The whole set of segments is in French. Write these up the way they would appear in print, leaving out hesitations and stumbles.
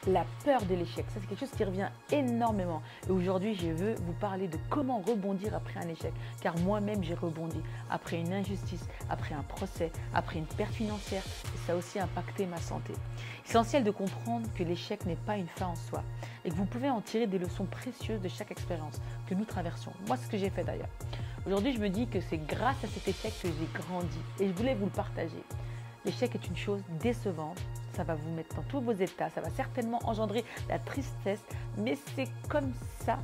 La peur de l'échec, ça c'est quelque chose qui revient énormément. Et aujourd'hui, je veux vous parler de comment rebondir après un échec. Car moi-même, j'ai rebondi après une injustice, après un procès, après une perte financière. Et ça a aussi impacté ma santé. Essentiel de comprendre que l'échec n'est pas une fin en soi. Et que vous pouvez en tirer des leçons précieuses de chaque expérience que nous traversons. Moi, c'est ce que j'ai fait d'ailleurs. Aujourd'hui, je me dis que c'est grâce à cet échec que j'ai grandi. Et je voulais vous le partager. L'échec est une chose décevante, ça va vous mettre dans tous vos états, ça va certainement engendrer la tristesse, mais c'est comme ça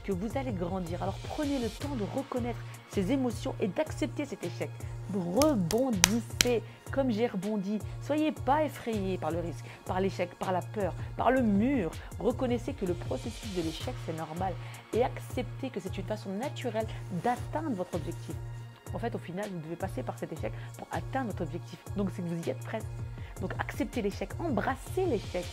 que vous allez grandir. Alors prenez le temps de reconnaître ces émotions et d'accepter cet échec. Rebondissez comme j'ai rebondi. Soyez pas effrayés par le risque, par l'échec, par la peur, par le mur. Reconnaissez que le processus de l'échec, c'est normal et acceptez que c'est une façon naturelle d'atteindre votre objectif. En fait, au final, vous devez passer par cet échec pour atteindre votre objectif. Donc, c'est que vous y êtes prêt. Donc, acceptez l'échec, embrassez l'échec.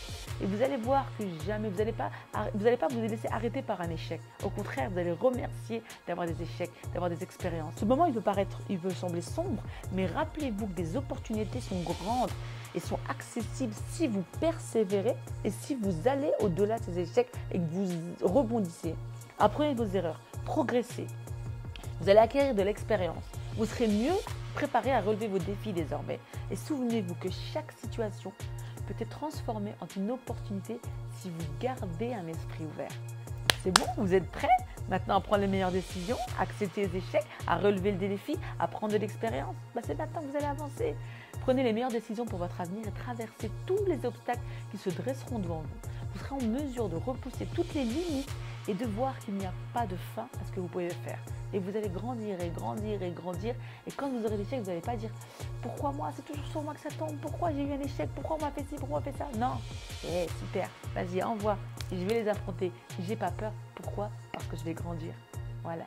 Et vous allez voir que jamais, vous n'allez pas vous laisser arrêter par un échec. Au contraire, vous allez remercier d'avoir des échecs, d'avoir des expériences. Ce moment, il peut sembler sombre, mais rappelez-vous que des opportunités sont grandes et sont accessibles si vous persévérez et si vous allez au-delà de ces échecs et que vous rebondissez. Apprenez vos erreurs, progressez. Vous allez acquérir de l'expérience. Vous serez mieux préparé à relever vos défis désormais. Et souvenez-vous que chaque situation peut être transformée en une opportunité si vous gardez un esprit ouvert. C'est bon, vous êtes prêts maintenant à prendre les meilleures décisions, à accepter les échecs, à relever le défi, à prendre de l'expérience. C'est maintenant que vous allez avancer. Prenez les meilleures décisions pour votre avenir et traversez tous les obstacles qui se dresseront devant vous. Vous serez en mesure de repousser toutes les limites et de voir qu'il n'y a pas de fin à ce que vous pouvez faire. Et vous allez grandir et grandir et grandir. Et quand vous aurez l'échec, vous n'allez pas dire « Pourquoi moi? C'est toujours sur moi que ça tombe. Pourquoi j'ai eu un échec? Pourquoi on m'a fait ci? Pourquoi on m'a fait ça ?» Non. Super. Vas-y, envoie. Je vais les affronter. J'ai pas peur. Pourquoi? Parce que je vais grandir. Voilà.